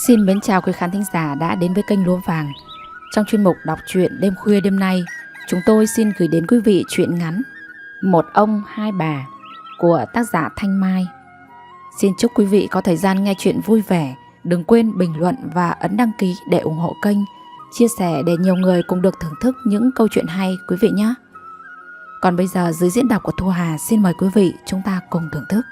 Xin mến chào quý khán thính giả đã đến với kênh Lúa Vàng. Trong chuyên mục đọc truyện đêm khuya đêm nay, chúng tôi xin gửi đến quý vị truyện ngắn Một ông hai bà của tác giả Thanh Mai. Xin chúc quý vị có thời gian nghe truyện vui vẻ. Đừng quên bình luận và ấn đăng ký để ủng hộ kênh, chia sẻ để nhiều người cùng được thưởng thức những câu chuyện hay quý vị nhé. Còn bây giờ dưới diễn đọc của Thu Hà, xin mời quý vị chúng ta cùng thưởng thức.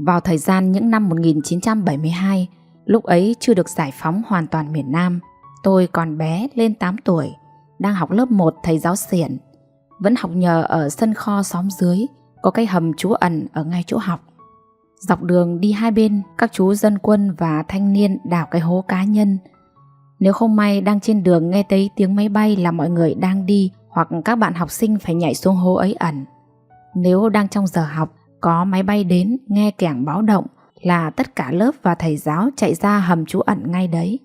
Vào thời gian những năm 1972, lúc ấy chưa được giải phóng hoàn toàn miền Nam, tôi còn bé lên 8 tuổi, đang học lớp 1 thầy giáo xiển, vẫn học nhờ ở sân kho xóm dưới, có cái hầm trú ẩn ở ngay chỗ học. Dọc đường đi hai bên, các chú dân quân và thanh niên đào cái hố cá nhân. Nếu không may đang trên đường nghe thấy tiếng máy bay là mọi người đang đi, hoặc các bạn học sinh phải nhảy xuống hố ấy ẩn. Nếu đang trong giờ học, có máy bay đến nghe kẻng báo động là tất cả lớp và thầy giáo chạy ra hầm trú ẩn ngay đấy.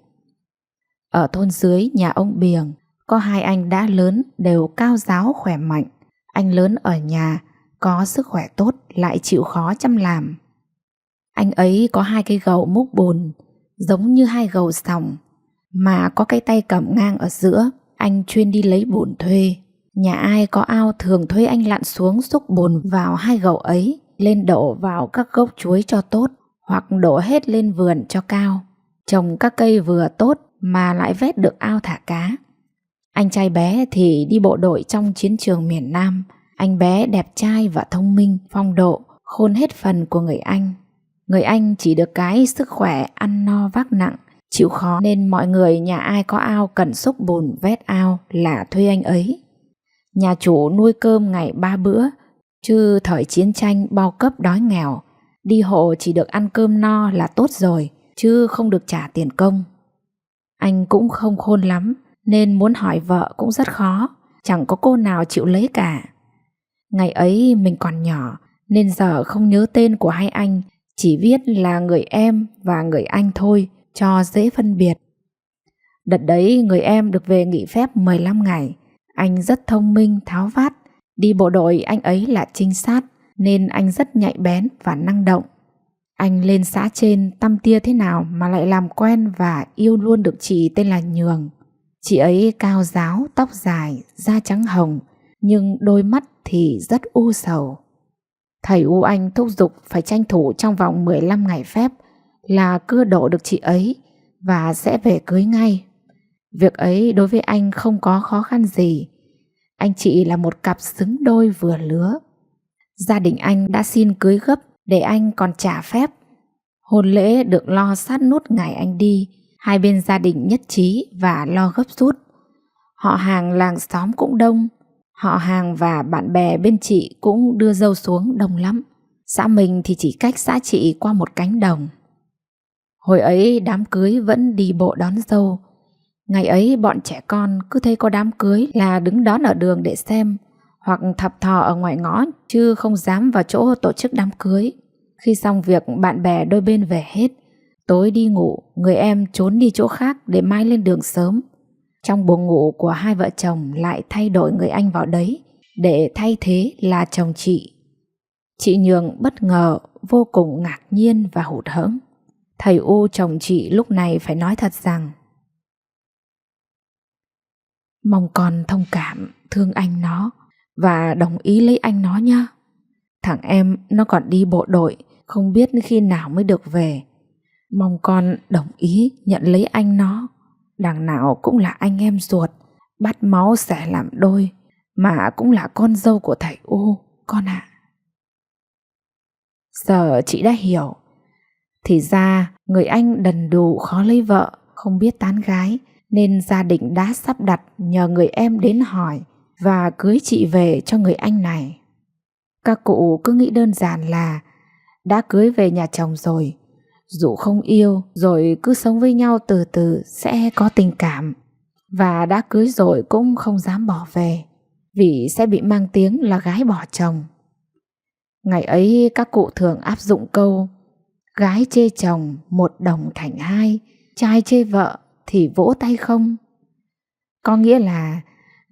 Ở thôn dưới nhà ông Biềng có hai anh đã lớn, đều cao ráo khỏe mạnh. Anh lớn ở nhà có sức khỏe tốt, lại chịu khó chăm làm. Anh ấy có hai cái gầu múc bùn giống như hai gầu sòng, mà có cái tay cầm ngang ở giữa. Anh chuyên đi lấy bùn thuê. Nhà ai có ao thường thuê anh lặn xuống xúc bùn vào hai gầu ấy, lên đổ vào các gốc chuối cho tốt, hoặc đổ hết lên vườn cho cao. Trồng các cây vừa tốt mà lại vét được ao thả cá. Anh trai bé thì đi bộ đội trong chiến trường miền Nam. Anh bé đẹp trai và thông minh, phong độ, khôn hết phần của người anh. Người anh chỉ được cái sức khỏe, ăn no vác nặng, chịu khó, nên mọi người nhà ai có ao cần xúc bùn vét ao là thuê anh ấy. Nhà chủ nuôi cơm ngày 3 bữa, chứ thời chiến tranh bao cấp đói nghèo, đi hộ chỉ được ăn cơm no là tốt rồi, chứ không được trả tiền công. Anh cũng không khôn lắm, nên muốn hỏi vợ cũng rất khó, chẳng có cô nào chịu lấy cả. Ngày ấy mình còn nhỏ, nên giờ không nhớ tên của hai anh, chỉ biết là người em và người anh thôi, cho dễ phân biệt. Đợt đấy người em được về nghỉ phép 15 ngày. Anh rất thông minh, tháo vát. Đi bộ đội anh ấy là trinh sát, nên anh rất nhạy bén và năng động. Anh lên xã trên tăm tia thế nào mà lại làm quen và yêu luôn được chị tên là Nhường. Chị ấy cao ráo, tóc dài, da trắng hồng, nhưng đôi mắt thì rất u sầu. Thầy u anh thúc giục phải tranh thủ trong vòng 15 ngày phép là cưa đổ được chị ấy và sẽ về cưới ngay. Việc ấy đối với anh không có khó khăn gì. Anh chị là một cặp xứng đôi vừa lứa. Gia đình anh đã xin cưới gấp để anh còn trả phép. Hôn lễ được lo sát nút ngày anh đi. Hai bên gia đình nhất trí và lo gấp rút. Họ hàng làng xóm cũng đông. Họ hàng và bạn bè bên chị cũng đưa dâu xuống đông lắm. Xã mình thì chỉ cách xã chị qua một cánh đồng. Hồi ấy đám cưới vẫn đi bộ đón dâu. Ngày ấy bọn trẻ con cứ thấy có đám cưới là đứng đón ở đường để xem, hoặc thập thò ở ngoài ngõ, chứ không dám vào chỗ tổ chức đám cưới. Khi xong việc bạn bè đôi bên về hết, tối đi ngủ, người em trốn đi chỗ khác để mai lên đường sớm. Trong buồng ngủ của hai vợ chồng lại thay đổi người anh vào đấy, để thay thế là chồng chị. Chị Nhường bất ngờ, vô cùng ngạc nhiên và hụt hẫng. Thầy u chồng chị lúc này phải nói thật rằng: mong con thông cảm, thương anh nó và đồng ý lấy anh nó nhá. Thằng em nó còn đi bộ đội, không biết khi nào mới được về. Mong con đồng ý nhận lấy anh nó. Đằng nào cũng là anh em ruột, bắt máu xẻ làm đôi, mà cũng là con dâu của thầy u, con ạ. Giờ chị đã hiểu. Thì ra người anh đần đù khó lấy vợ, không biết tán gái, nên gia đình đã sắp đặt nhờ người em đến hỏi và cưới chị về cho người anh này. Các cụ cứ nghĩ đơn giản là đã cưới về nhà chồng rồi, dù không yêu rồi cứ sống với nhau từ từ sẽ có tình cảm, và đã cưới rồi cũng không dám bỏ về, vì sẽ bị mang tiếng là gái bỏ chồng. Ngày ấy các cụ thường áp dụng câu gái chê chồng một đồng thành hai, trai chê vợ thì vỗ tay không. Có nghĩa là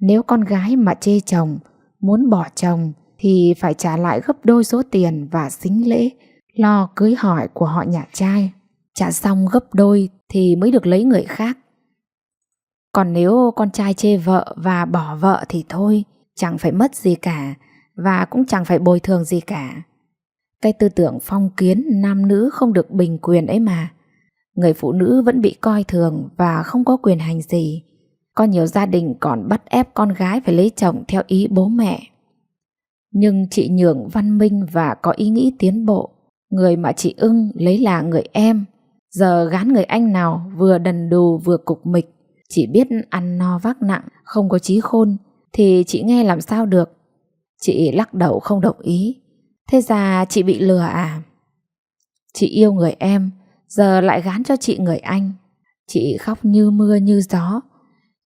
nếu con gái mà chê chồng, muốn bỏ chồng, thì phải trả lại gấp đôi số tiền và sính lễ lo cưới hỏi của họ nhà trai. Trả xong gấp đôi thì mới được lấy người khác. Còn nếu con trai chê vợ và bỏ vợ thì thôi, chẳng phải mất gì cả và cũng chẳng phải bồi thường gì cả. Cái tư tưởng phong kiến nam nữ không được bình quyền ấy mà. Người phụ nữ vẫn bị coi thường và không có quyền hành gì. Có nhiều gia đình còn bắt ép con gái phải lấy chồng theo ý bố mẹ. Nhưng chị Nhường văn minh và có ý nghĩ tiến bộ. Người mà chị ưng lấy là người em. Giờ gán người anh nào vừa đần đù vừa cục mịch, chỉ biết ăn no vác nặng, không có chí khôn, thì chị nghe làm sao được. Chị lắc đầu không đồng ý. Thế ra chị bị lừa à? Chị yêu người em, giờ lại gán cho chị người anh. Chị khóc như mưa như gió.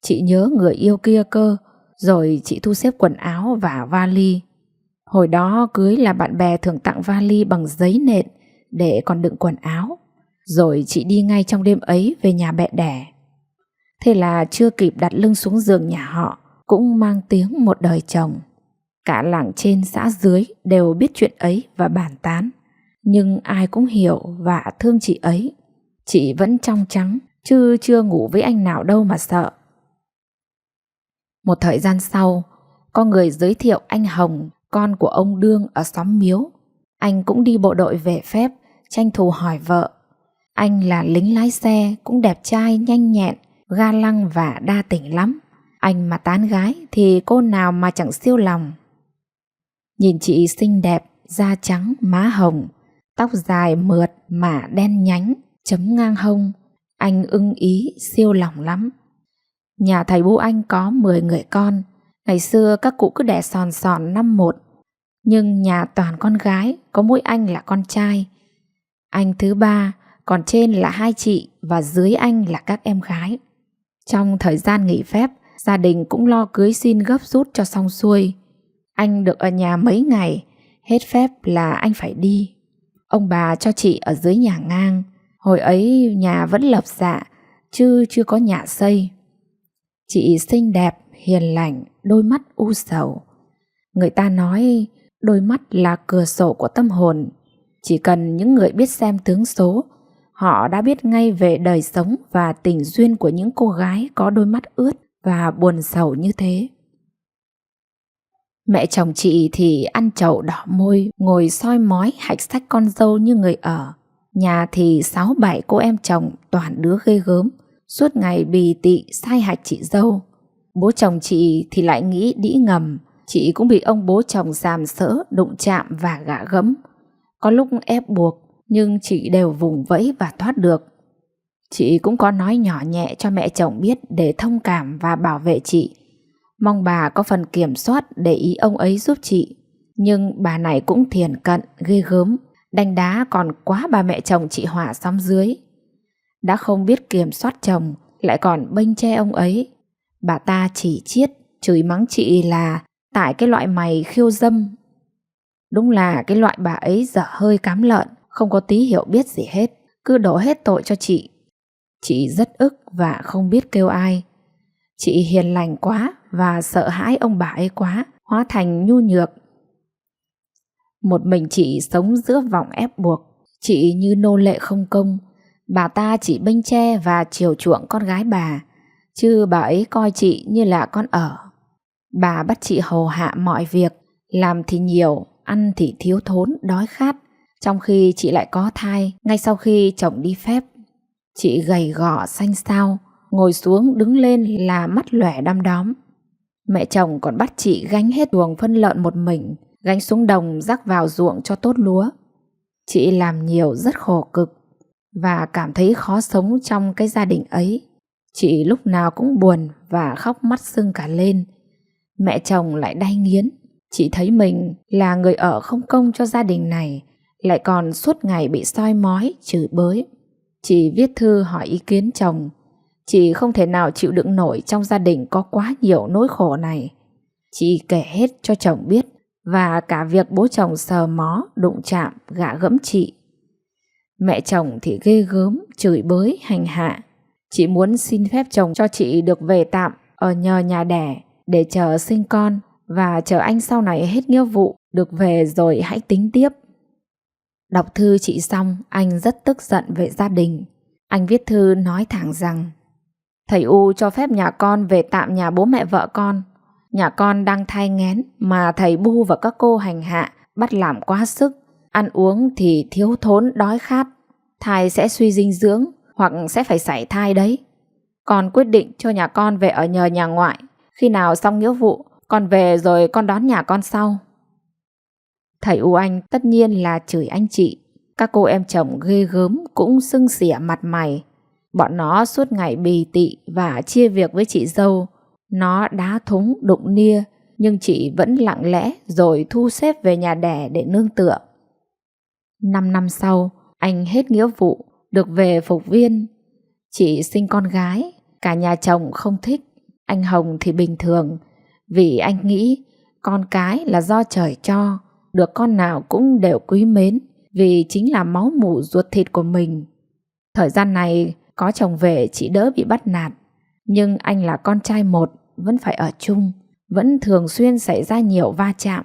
Chị nhớ người yêu kia cơ. Rồi chị thu xếp quần áo và vali. Hồi đó cưới là bạn bè thường tặng vali bằng giấy nện để còn đựng quần áo. Rồi chị đi ngay trong đêm ấy về nhà mẹ đẻ. Thế là chưa kịp đặt lưng xuống giường nhà họ, cũng mang tiếng một đời chồng. Cả làng trên xã dưới đều biết chuyện ấy và bàn tán. Nhưng ai cũng hiểu và thương chị ấy. Chị vẫn trong trắng, chứ chưa ngủ với anh nào đâu mà sợ. Một thời gian sau, có người giới thiệu anh Hồng, con của ông Đương ở xóm Miếu. Anh cũng đi bộ đội về phép, tranh thủ hỏi vợ. Anh là lính lái xe, cũng đẹp trai, nhanh nhẹn, ga lăng và đa tình lắm. Anh mà tán gái thì cô nào mà chẳng siêu lòng. Nhìn chị xinh đẹp, da trắng, má hồng, tóc dài mượt mà đen nhánh, chấm ngang hông. Anh ưng ý, siêu lòng lắm. Nhà thầy bố anh có 10 người con. Ngày xưa các cụ cứ đẻ sòn sòn 5-1. Nhưng nhà toàn con gái, có mỗi anh là con trai. Anh thứ 3, còn trên là 2 chị và dưới anh là các em gái. Trong thời gian nghỉ phép, gia đình cũng lo cưới xin gấp rút cho xong xuôi. Anh được ở nhà mấy ngày, hết phép là anh phải đi. Ông bà cho chị ở dưới nhà ngang. Hồi ấy nhà vẫn lợp dạ, chứ chưa có nhà xây. Chị xinh đẹp, hiền lành, đôi mắt u sầu. Người ta nói đôi mắt là cửa sổ của tâm hồn. Chỉ cần những người biết xem tướng số, họ đã biết ngay về đời sống và tình duyên của những cô gái có đôi mắt ướt và buồn sầu như thế. Mẹ chồng chị thì ăn chầu đỏ môi, ngồi soi mói hạch sách con dâu như người ở. Nhà thì 6-7 cô em chồng toàn đứa ghê gớm, suốt ngày bì tị sai hạch chị dâu. Bố chồng chị thì lại nghĩ đĩ ngầm, chị cũng bị ông bố chồng sàm sỡ, đụng chạm và gạ gẫm. Có lúc ép buộc, nhưng chị đều vùng vẫy và thoát được. Chị cũng có nói nhỏ nhẹ cho mẹ chồng biết để thông cảm và bảo vệ chị. Mong bà có phần kiểm soát để ý ông ấy giúp chị. Nhưng bà này cũng thiền cận, ghê gớm, đánh đá còn quá bà mẹ chồng chị Hỏa xóm dưới. Đã không biết kiểm soát chồng, lại còn bênh che ông ấy. Bà ta chỉ chiết, chửi mắng chị là tại cái loại mày khiêu dâm. Đúng là cái loại bà ấy dở hơi cám lợn, không có tí hiểu biết gì hết, cứ đổ hết tội cho chị. Chị rất ức và không biết kêu ai. Chị hiền lành quá và sợ hãi ông bà ấy quá, hóa thành nhu nhược. Một mình chị sống giữa vòng ép buộc. Chị như nô lệ không công. Bà ta chỉ bênh che và chiều chuộng con gái bà, chứ bà ấy coi chị như là con ở. Bà bắt chị hầu hạ mọi việc, làm thì nhiều, ăn thì thiếu thốn, đói khát, trong khi chị lại có thai ngay sau khi chồng đi phép. Chị gầy gò xanh xao, ngồi xuống đứng lên là mắt lòe đăm đóm. Mẹ chồng còn bắt chị gánh hết ruộng phân lợn một mình, gánh xuống đồng rắc vào ruộng cho tốt lúa. Chị làm nhiều rất khổ cực và cảm thấy khó sống trong cái gia đình ấy. Chị lúc nào cũng buồn và khóc mắt sưng cả lên. Mẹ chồng lại đay nghiến. Chị thấy mình là người ở không công cho gia đình này, lại còn suốt ngày bị soi mói, chửi bới. Chị viết thư hỏi ý kiến chồng. Chị không thể nào chịu đựng nổi trong gia đình có quá nhiều nỗi khổ này. Chị kể hết cho chồng biết, và cả việc bố chồng sờ mó, đụng chạm, gạ gẫm chị. Mẹ chồng thì ghê gớm, chửi bới, hành hạ. Chị muốn xin phép chồng cho chị được về tạm ở nhờ nhà đẻ để chờ sinh con và chờ anh sau này hết nghĩa vụ được về rồi hãy tính tiếp. Đọc thư chị xong, anh rất tức giận về gia đình. Anh viết thư nói thẳng rằng: thầy U cho phép nhà con về tạm nhà bố mẹ vợ con. Nhà con đang thai nghén mà thầy Bu và các cô hành hạ, bắt làm quá sức. Ăn uống thì thiếu thốn đói khát. Thai sẽ suy dinh dưỡng hoặc sẽ phải sảy thai đấy. Con quyết định cho nhà con về ở nhờ nhà ngoại. Khi nào xong nghĩa vụ, con về rồi con đón nhà con sau. Thầy U Anh tất nhiên là chửi anh chị. Các cô em chồng ghê gớm cũng sưng xỉa mặt mày. Bọn nó suốt ngày bì tị và chia việc với chị dâu. Nó đá thúng đụng nia, nhưng chị vẫn lặng lẽ rồi thu xếp về nhà đẻ để nương tựa. 5 năm sau, anh hết nghĩa vụ, được về phục viên. Chị sinh con gái, cả nhà chồng không thích. Anh Hồng thì bình thường, vì anh nghĩ con cái là do trời cho, được con nào cũng đều quý mến, vì chính là máu mủ ruột thịt của mình. Thời gian này có chồng về chị đỡ bị bắt nạt, nhưng anh là con trai một, vẫn phải ở chung, vẫn thường xuyên xảy ra nhiều va chạm.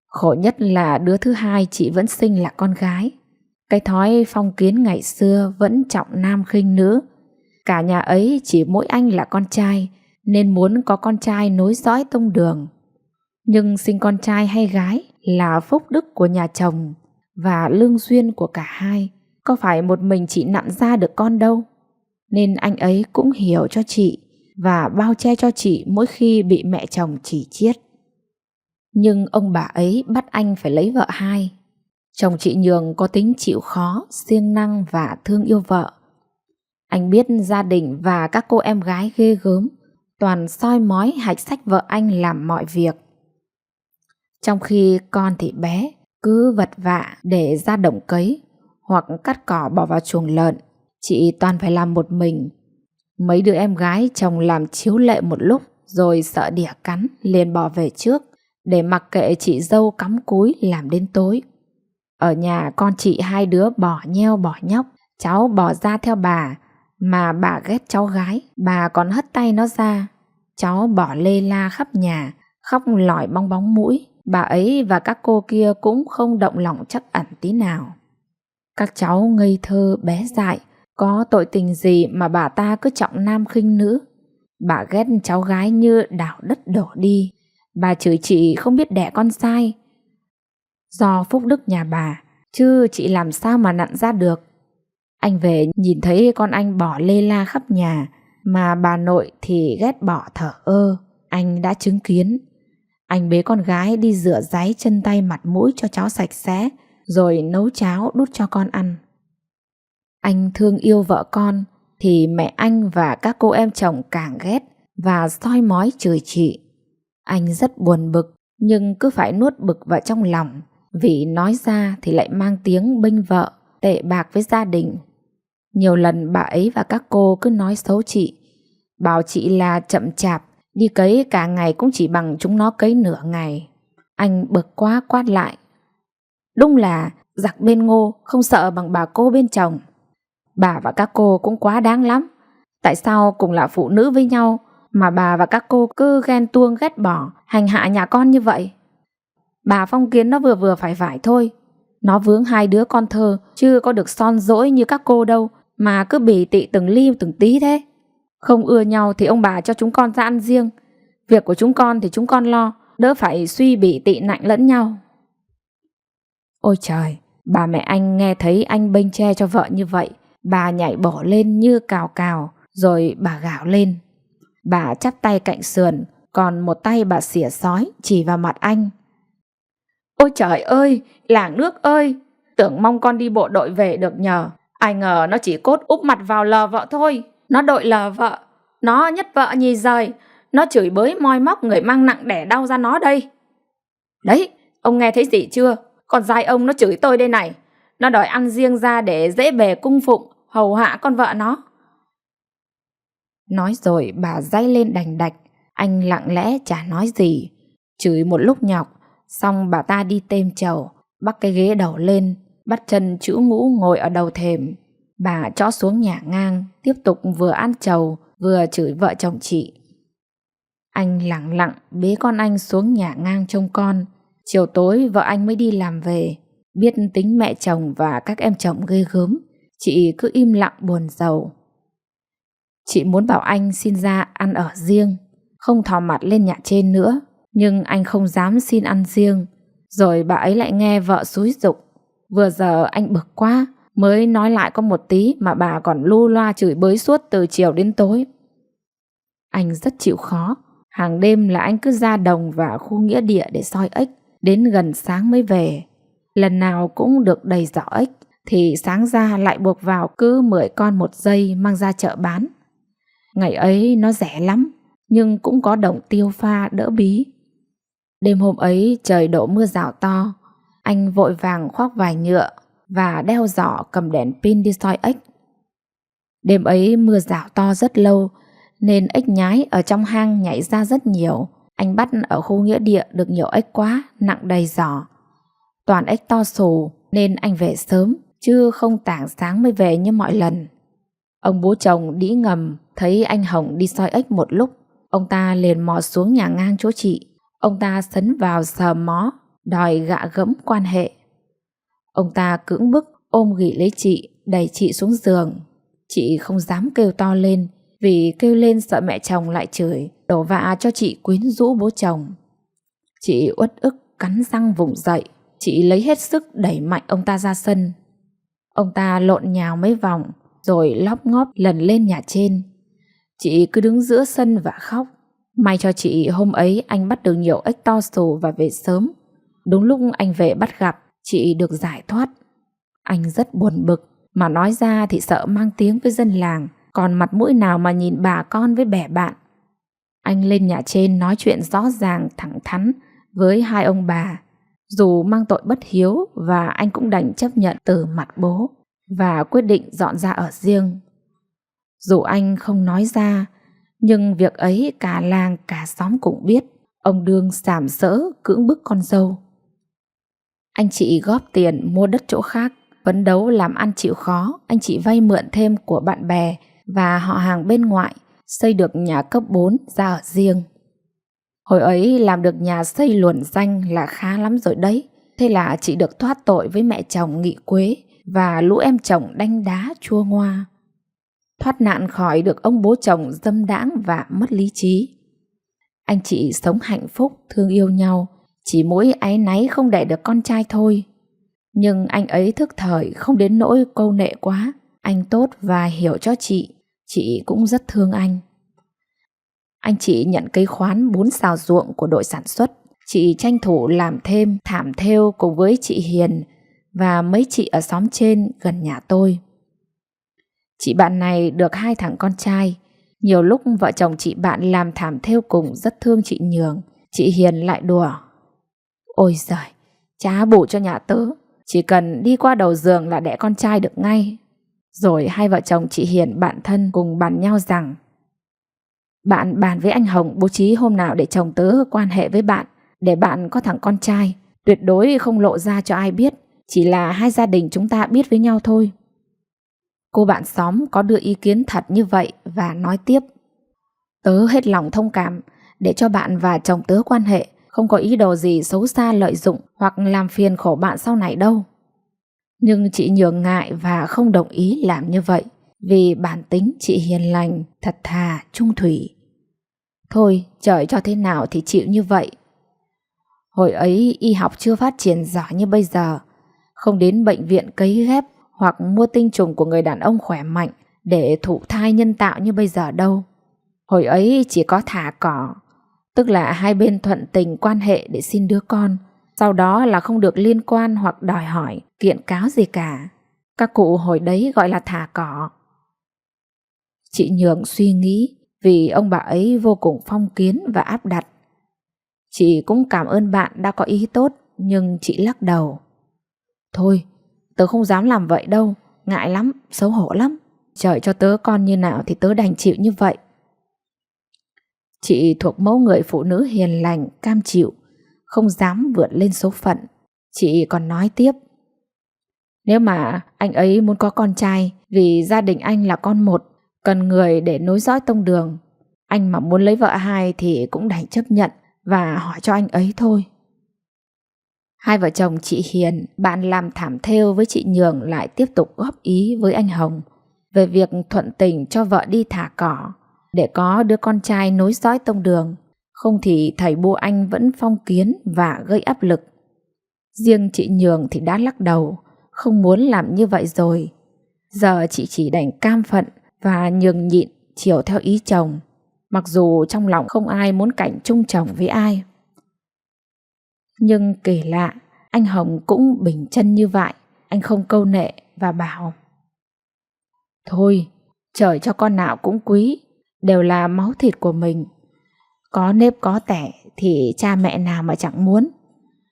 Khổ nhất là đứa thứ hai chị vẫn sinh là con gái. Cái thói phong kiến ngày xưa vẫn trọng nam khinh nữ. Cả nhà ấy chỉ mỗi anh là con trai, nên muốn có con trai nối dõi tông đường. Nhưng sinh con trai hay gái là phúc đức của nhà chồng và lương duyên của cả hai, có phải một mình chị nặn ra được con đâu. Nên anh ấy cũng hiểu cho chị và bao che cho chị mỗi khi bị mẹ chồng chỉ chiết. Nhưng ông bà ấy bắt anh phải lấy vợ hai. Chồng chị Nhường có tính chịu khó, siêng năng và thương yêu vợ. Anh biết gia đình và các cô em gái ghê gớm, toàn soi mói hạch sách vợ anh làm mọi việc. Trong khi con thì bé, cứ vật vã để ra đồng cấy hoặc cắt cỏ bỏ vào chuồng lợn, chị toàn phải làm một mình. Mấy đứa em gái chồng làm chiếu lệ một lúc rồi sợ đỉa cắn liền bỏ về trước, để mặc kệ chị dâu cắm cúi làm đến tối. Ở nhà con chị hai đứa bỏ nheo bỏ nhóc, cháu bỏ ra theo bà, mà bà ghét cháu gái, bà còn hất tay nó ra. Cháu bỏ lê la khắp nhà, khóc lỏi bong bóng mũi. Bà ấy và các cô kia cũng không động lòng trắc ẩn tí nào. Các cháu ngây thơ bé dại, có tội tình gì mà bà ta cứ trọng nam khinh nữ. Bà ghét cháu gái như đào đất đổ đi. Bà chửi chị không biết đẻ con sai. Do phúc đức nhà bà, chứ chị làm sao mà nặn ra được. Anh về nhìn thấy con anh bỏ lê la khắp nhà, mà bà nội thì ghét bỏ thở ơ. Anh đã chứng kiến. Anh bế con gái đi rửa ráy chân tay mặt mũi cho cháu sạch sẽ, rồi nấu cháo đút cho con ăn. Anh thương yêu vợ con, thì mẹ anh và các cô em chồng càng ghét và soi mói chửi chị. Anh rất buồn bực, nhưng cứ phải nuốt bực vào trong lòng, vì nói ra thì lại mang tiếng bênh vợ, tệ bạc với gia đình. Nhiều lần bà ấy và các cô cứ nói xấu chị, bảo chị là chậm chạp, đi cấy cả ngày cũng chỉ bằng chúng nó cấy nửa ngày. Anh bực quá quát lại: đúng là giặc bên Ngô không sợ bằng bà cô bên chồng. Bà và các cô cũng quá đáng lắm. Tại sao cùng là phụ nữ với nhau mà bà và các cô cứ ghen tuông ghét bỏ, hành hạ nhà con như vậy? Bà phong kiến nó vừa vừa phải thôi. Nó vướng hai đứa con thơ, chứ có được son dỗi như các cô đâu, mà cứ bỉ tị từng ly từng tí thế. Không ưa nhau thì ông bà cho chúng con ra ăn riêng. Việc của chúng con thì chúng con lo, đỡ phải suy bỉ tị nạnh lẫn nhau. Ôi trời, bà mẹ anh nghe thấy anh bênh che cho vợ như vậy, bà nhảy bổ lên như cào cào, rồi bà gào lên. Bà chắp tay cạnh sườn, còn một tay bà xỉa xói chỉ vào mặt anh. Ôi trời ơi, làng nước ơi, tưởng mong con đi bộ đội về được nhờ. Ai ngờ nó chỉ cốt úp mặt vào lờ vợ thôi. Nó đội lờ vợ, nó nhất vợ nhì rời, nó chửi bới moi móc người mang nặng đẻ đau ra nó đây. Đấy, ông nghe thấy gì chưa? Con dai ông nó chửi tôi đây này. Nó đòi ăn riêng ra để dễ bề cung phụng, hầu hạ con vợ nó. Nói rồi bà day lên đành đạch. Anh lặng lẽ chả nói gì, chửi một lúc nhọc. Xong bà ta đi têm trầu, bắt cái ghế đầu lên, bắt chân chữ ngũ ngồi ở đầu thềm. Bà chó xuống nhà ngang, tiếp tục vừa ăn trầu vừa chửi vợ chồng chị. Anh lặng lặng bế con anh xuống nhà ngang trông con, Chiều tối vợ anh mới đi làm về. Biết tính mẹ chồng và các em chồng ghê gớm, chị cứ im lặng buồn rầu. Chị muốn bảo anh xin ra ăn ở riêng, không thò mặt lên nhà trên nữa. Nhưng anh không dám xin ăn riêng. Rồi bà ấy lại nghe vợ xúi giục. Vừa giờ anh bực quá, mới nói lại có một tí mà bà còn lu loa chửi bới suốt từ chiều đến tối. Anh rất chịu khó. Hàng đêm là anh cứ ra đồng và khu nghĩa địa để soi ếch, đến gần sáng mới về. Lần nào cũng được đầy giỏ ếch, thì sáng ra lại buộc vào cứ 10 con một giây mang ra chợ bán. Ngày ấy nó rẻ lắm, nhưng cũng có đồng tiêu pha đỡ bí. Đêm hôm ấy trời đổ mưa rào to. Anh vội vàng khoác vải nhựa và đeo giỏ cầm đèn pin đi soi ếch. Đêm ấy mưa rào to rất lâu, nên ếch nhái ở trong hang nhảy ra rất nhiều. Anh bắt ở khu nghĩa địa được nhiều ếch quá, nặng đầy giỏ. Toàn ếch to xù nên anh về sớm, chứ không tảng sáng mới về như mọi lần. Ông bố chồng đĩ ngầm thấy anh Hồng đi soi ếch một lúc. Ông ta liền mò xuống nhà ngang chỗ chị. Ông ta sấn vào sờ mó, đòi gạ gẫm quan hệ. Ông ta cưỡng bức ôm ghì lấy chị, đẩy chị xuống giường. Chị không dám kêu to lên, vì kêu lên sợ mẹ chồng lại chửi, đổ vạ cho chị quyến rũ bố chồng. Chị uất ức cắn răng vùng dậy. Chị lấy hết sức đẩy mạnh ông ta ra sân. Ông ta lộn nhào mấy vòng, rồi lóp ngóp lần lên nhà trên. Chị cứ đứng giữa sân và khóc. May cho chị hôm ấy anh bắt được nhiều ếch to xù và về sớm. Đúng lúc anh về bắt gặp, chị được giải thoát. Anh rất buồn bực, mà nói ra thì sợ mang tiếng với dân làng, còn mặt mũi nào mà nhìn bà con với bè bạn. Anh lên nhà trên nói chuyện rõ ràng thẳng thắn với hai ông bà. Dù mang tội bất hiếu, và anh cũng đành chấp nhận từ mặt bố và quyết định dọn ra ở riêng. Dù anh không nói ra, nhưng việc ấy cả làng cả xóm cũng biết. Ông Đương sàm sỡ cưỡng bức con dâu. Anh chị góp tiền mua đất chỗ khác, phấn đấu làm ăn chịu khó. Anh chị vay mượn thêm của bạn bè và họ hàng bên ngoại, xây được nhà cấp 4 ra ở riêng. Hồi ấy làm được nhà xây luồn danh là khá lắm rồi đấy. Thế là chị được thoát tội với mẹ chồng nghị quế và lũ em chồng đanh đá chua ngoa. Thoát nạn khỏi được ông bố chồng dâm đãng và mất lý trí. Anh chị sống hạnh phúc, thương yêu nhau, chỉ mỗi áy náy không đẻ được con trai thôi. Nhưng anh ấy thức thời, không đến nỗi câu nệ quá. Anh tốt và hiểu cho chị cũng rất thương anh. Anh chị nhận cây khoán 4 sào ruộng của đội sản xuất. Chị tranh thủ làm thêm thảm thêu cùng với chị Hiền và mấy chị ở xóm trên gần nhà tôi. Chị bạn này được 2 thằng con trai. Nhiều lúc vợ chồng chị bạn làm thảm thêu cùng rất thương chị Nhường. Chị Hiền lại đùa: "Ôi giời, chả bù cho nhà tớ, chỉ cần đi qua đầu giường là đẻ con trai được ngay." Rồi hai vợ chồng chị Hiền bạn thân cùng bàn nhau rằng: "Bạn bàn với anh Hồng bố trí hôm nào để chồng tớ quan hệ với bạn, để bạn có thằng con trai. Tuyệt đối không lộ ra cho ai biết, chỉ là hai gia đình chúng ta biết với nhau thôi." Cô bạn xóm có đưa ý kiến thật như vậy và nói tiếp: "Tớ hết lòng thông cảm để cho bạn và chồng tớ quan hệ, không có ý đồ gì xấu xa lợi dụng hoặc làm phiền khổ bạn sau này đâu." Nhưng chị Nhường ngại và không đồng ý làm như vậy, vì bản tính chị hiền lành, thật thà, trung thủy. Thôi, trời cho thế nào thì chịu như vậy. Hồi ấy y học chưa phát triển giỏi như bây giờ, không đến bệnh viện cấy ghép hoặc mua tinh trùng của người đàn ông khỏe mạnh để thụ thai nhân tạo như bây giờ đâu. Hồi ấy chỉ có thả cỏ, tức là hai bên thuận tình quan hệ để xin đứa con, sau đó là không được liên quan hoặc đòi hỏi, kiện cáo gì cả. Các cụ hồi đấy gọi là thả cỏ. Chị Nhường suy nghĩ, vì ông bà ấy vô cùng phong kiến và áp đặt. Chị cũng cảm ơn bạn đã có ý tốt, nhưng chị lắc đầu: "Thôi, tớ không dám làm vậy đâu, ngại lắm, xấu hổ lắm. Trời cho tớ con như nào thì tớ đành chịu như vậy." Chị thuộc mẫu người phụ nữ hiền lành, cam chịu, không dám vượt lên số phận. Chị còn nói tiếp: "Nếu mà anh ấy muốn có con trai, vì gia đình anh là con một, cần người để nối dõi tông đường. Anh mà muốn lấy vợ hai thì cũng đành chấp nhận và hỏi cho anh ấy thôi." Hai vợ chồng chị Hiền, bạn làm thảm thêu với chị Nhường, lại tiếp tục góp ý với anh Hồng về việc thuận tình cho vợ đi thả cỏ để có đứa con trai nối dõi tông đường. Không thì thầy Bu Anh vẫn phong kiến và gây áp lực. Riêng chị Nhường thì đã lắc đầu, không muốn làm như vậy rồi. Giờ chị chỉ đành cam phận và nhường nhịn chiều theo ý chồng, mặc dù trong lòng không ai muốn cạnh chung chồng với ai. Nhưng kỳ lạ, anh Hồng cũng bình chân như vậy. Anh không câu nệ và bảo: thôi, trời cho con nào cũng quý, đều là máu thịt của mình. Có nếp có tẻ thì cha mẹ nào mà chẳng muốn.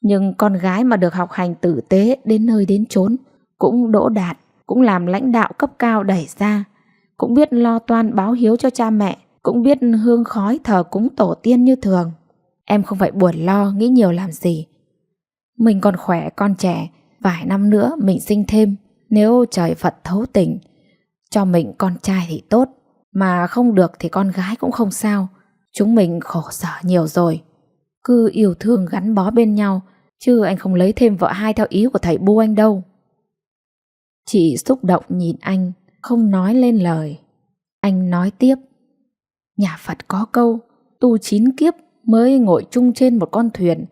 Nhưng con gái mà được học hành tử tế đến nơi đến chốn, cũng đỗ đạt, cũng làm lãnh đạo cấp cao đẩy ra, cũng biết lo toan báo hiếu cho cha mẹ, cũng biết hương khói thờ cúng tổ tiên như thường. Em không phải buồn lo nghĩ nhiều làm gì. Mình còn khỏe con trẻ, vài năm nữa mình sinh thêm. Nếu trời Phật thấu tình cho mình con trai thì tốt, mà không được thì con gái cũng không sao. Chúng mình khổ sở nhiều rồi, cứ yêu thương gắn bó bên nhau, chứ anh không lấy thêm vợ hai theo ý của thầy Bu Anh đâu. Chị xúc động nhìn anh, không nói lên lời. Anh nói tiếp: nhà Phật có câu, tu 9 kiếp mới ngồi chung trên một con thuyền,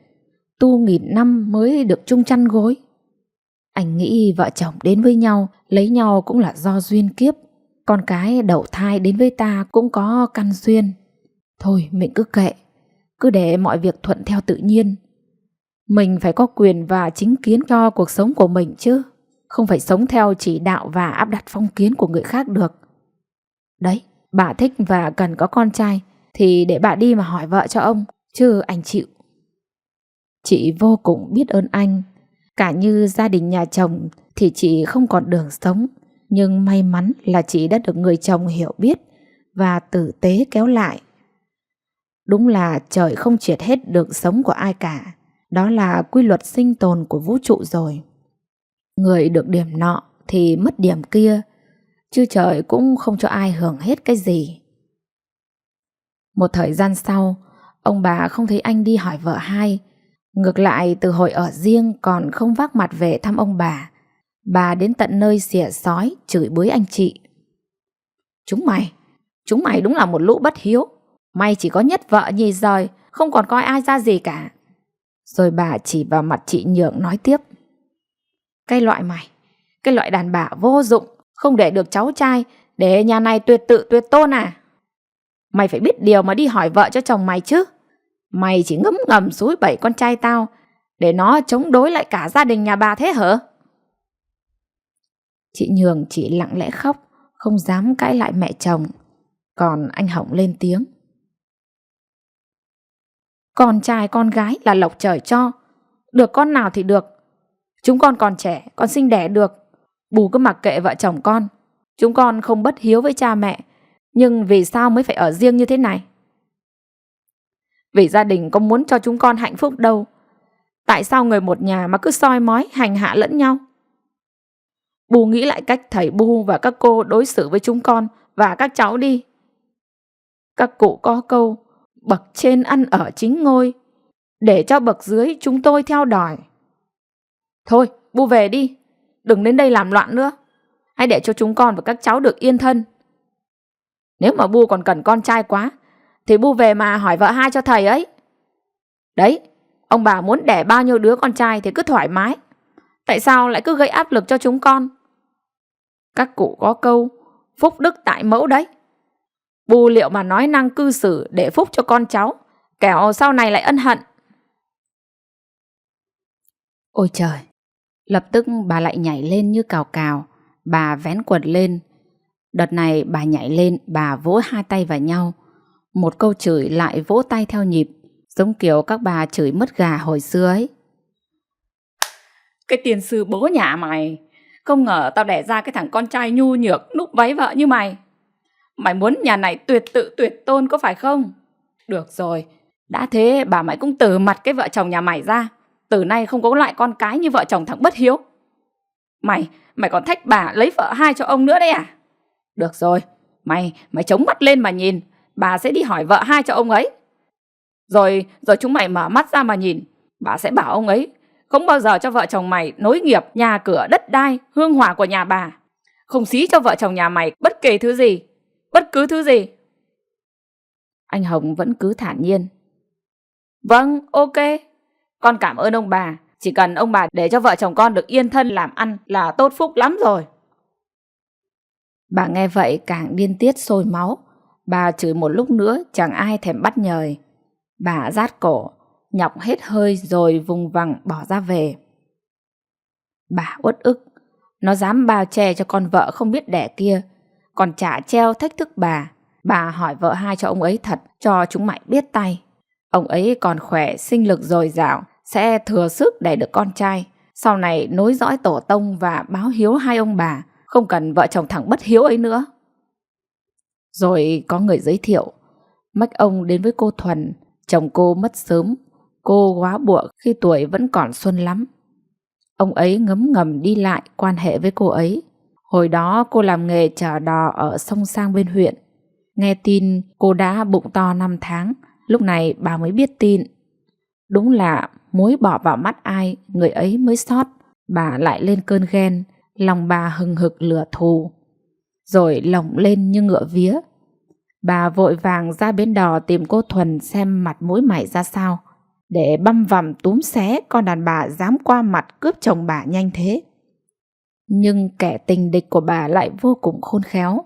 tu 1000 năm mới được chung chăn gối. Anh nghĩ vợ chồng đến với nhau, lấy nhau cũng là do duyên kiếp. Con cái đậu thai đến với ta cũng có căn duyên. Thôi mình cứ kệ, cứ để mọi việc thuận theo tự nhiên. Mình phải có quyền và chính kiến cho cuộc sống của mình chứ, không phải sống theo chỉ đạo và áp đặt phong kiến của người khác được. Đấy, bà thích và cần có con trai thì để bà đi mà hỏi vợ cho ông, chứ anh chịu. Chị vô cùng biết ơn anh. Cả như gia đình nhà chồng thì chị không còn đường sống, nhưng may mắn là chị đã được người chồng hiểu biết và tử tế kéo lại. Đúng là trời không triệt hết đường sống của ai cả, đó là quy luật sinh tồn của vũ trụ rồi. Người được điểm nọ thì mất điểm kia, chứ trời cũng không cho ai hưởng hết cái gì. Một thời gian sau, ông bà không thấy anh đi hỏi vợ hai. Ngược lại, từ hồi ở riêng còn không vác mặt về thăm ông bà đến tận nơi xỉa xói chửi bới anh chị. Chúng mày đúng là một lũ bất hiếu. Mày chỉ có nhất vợ nhì rời, không còn coi ai ra gì cả. Rồi bà chỉ vào mặt chị Nhượng nói tiếp: cái loại đàn bà vô dụng, không để được cháu trai, để nhà này tuyệt tự tuyệt tôn à? Mày phải biết điều mà đi hỏi vợ cho chồng mày chứ. Mày chỉ ngấm ngầm xúi bẩy con trai tao để nó chống đối lại cả gia đình nhà bà thế hả? Chị Nhường chỉ lặng lẽ khóc, không dám cãi lại mẹ chồng. Còn anh Hồng lên tiếng: con trai con gái là lộc trời cho, được con nào thì được. Chúng con còn trẻ, con sinh đẻ được, bù cứ mặc kệ vợ chồng con. Chúng con không bất hiếu với cha mẹ, nhưng vì sao mới phải ở riêng như thế này? Vì gia đình có muốn cho chúng con hạnh phúc đâu. Tại sao người một nhà mà cứ soi mói hành hạ lẫn nhau? Bù nghĩ lại cách thầy Bu và các cô đối xử với chúng con và các cháu đi. Các cụ có câu, bậc trên ăn ở chính ngôi, để cho bậc dưới chúng tôi theo đòi. Thôi, Bu về đi, đừng đến đây làm loạn nữa. Hãy để cho chúng con và các cháu được yên thân. Nếu mà Bu còn cần con trai quá, thì Bu về mà hỏi vợ hai cho thầy ấy. Đấy, ông bà muốn đẻ bao nhiêu đứa con trai thì cứ thoải mái. Tại sao lại cứ gây áp lực cho chúng con? Các cụ có câu, phúc đức tại mẫu đấy. Bu liệu mà nói năng cư xử để phúc cho con cháu, kẻo sau này lại ân hận. Ôi trời! Lập tức bà lại nhảy lên như cào cào. Bà vén quần lên. Đợt này bà nhảy lên, bà vỗ hai tay vào nhau. Một câu chửi lại vỗ tay theo nhịp, giống kiểu các bà chửi mất gà hồi xưa ấy. Cái tiền sư bố nhà mày, không ngờ tao đẻ ra cái thằng con trai nhu nhược núp váy vợ như mày. Mày muốn nhà này tuyệt tự tuyệt tôn có phải không? Được rồi, đã thế bà mày cũng từ mặt cái vợ chồng nhà mày ra. Từ nay không có loại con cái như vợ chồng thằng bất hiếu. Mày còn thách bà lấy vợ hai cho ông nữa đấy à? Được rồi, mày chống mắt lên mà nhìn. Bà sẽ đi hỏi vợ hai cho ông ấy. Rồi chúng mày mở mắt ra mà nhìn. Bà sẽ bảo ông ấy Không bao giờ cho vợ chồng mày nối nghiệp nhà cửa đất đai hương hỏa của nhà bà. Không xí cho vợ chồng nhà mày bất kể thứ gì, bất cứ thứ gì. Anh Hồng vẫn cứ thản nhiên. Vâng, ok. Con cảm ơn ông bà. Chỉ cần ông bà để cho vợ chồng con được yên thân làm ăn là tốt phúc lắm rồi. Bà nghe vậy càng điên tiết sôi máu. Bà chửi một lúc nữa chẳng ai thèm bắt nhời. Bà rát cổ, nhọc hết hơi rồi vùng vằng bỏ ra về. Bà uất ức. Nó dám bao che cho con vợ không biết đẻ kia, còn chả treo thách thức bà. Bà hỏi vợ hai cho ông ấy thật, cho chúng mày biết tay. Ông ấy còn khỏe, sinh lực dồi dào, sẽ thừa sức đẻ được con trai. Sau này nối dõi tổ tông và báo hiếu hai ông bà, không cần vợ chồng thằng bất hiếu ấy nữa. Rồi có người giới thiệu. Mách ông đến với cô Thuần. Chồng cô mất sớm, cô góa bụa khi tuổi vẫn còn xuân lắm. Ông ấy ngấm ngầm đi lại quan hệ với cô ấy. Hồi đó cô làm nghề chở đò ở sông sang bên huyện. Nghe tin cô đã bụng to 5 tháng, lúc này bà mới biết tin. Đúng là muối bỏ vào mắt ai, người ấy mới sót. Bà lại lên cơn ghen, lòng bà hừng hực lửa thù, rồi lồng lên như ngựa vía. Bà vội vàng ra bến đò tìm cô Thuần xem mặt mũi mày ra sao, để băm vằm túm xé con đàn bà dám qua mặt cướp chồng bà nhanh thế. Nhưng kẻ tình địch của bà lại vô cùng khôn khéo.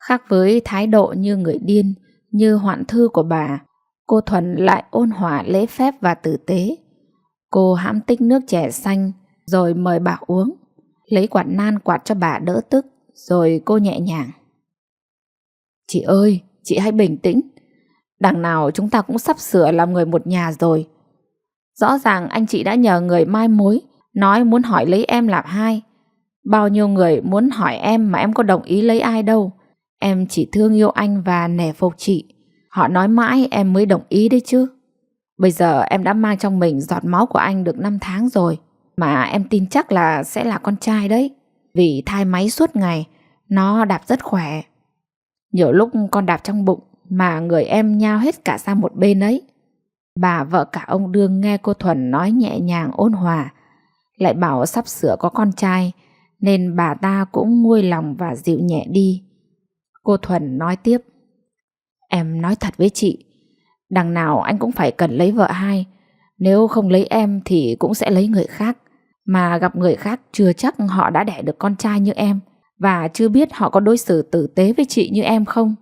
Khác với thái độ như người điên, như hoạn thư của bà, cô Thuần lại ôn hòa lễ phép và tử tế. Cô hãm tích nước chè xanh rồi mời bà uống, lấy quạt nan quạt cho bà đỡ tức, rồi cô nhẹ nhàng. Chị ơi, chị hãy bình tĩnh. Đằng nào chúng ta cũng sắp sửa làm người một nhà rồi. Rõ ràng anh chị đã nhờ người mai mối, nói muốn hỏi lấy em làm hai. Bao nhiêu người muốn hỏi em mà em có đồng ý lấy ai đâu. Em chỉ thương yêu anh và nể phục chị. Họ nói mãi em mới đồng ý đấy chứ. Bây giờ em đã mang trong mình giọt máu của anh được 5 tháng rồi, mà em tin chắc là sẽ là con trai đấy. Vì thai máy suốt ngày, nó đạp rất khỏe. Nhiều lúc con đạp trong bụng mà người em nhao hết cả sang một bên ấy. Bà vợ cả ông Đương nghe cô Thuần nói nhẹ nhàng ôn hòa, lại bảo sắp sửa có con trai, nên bà ta cũng nguôi lòng và dịu nhẹ đi. Cô Thuần nói tiếp. Em nói thật với chị, đằng nào anh cũng phải cần lấy vợ hai. Nếu không lấy em thì cũng sẽ lấy người khác. Mà gặp người khác chưa chắc họ đã đẻ được con trai như em, và chưa biết họ có đối xử tử tế với chị như em không.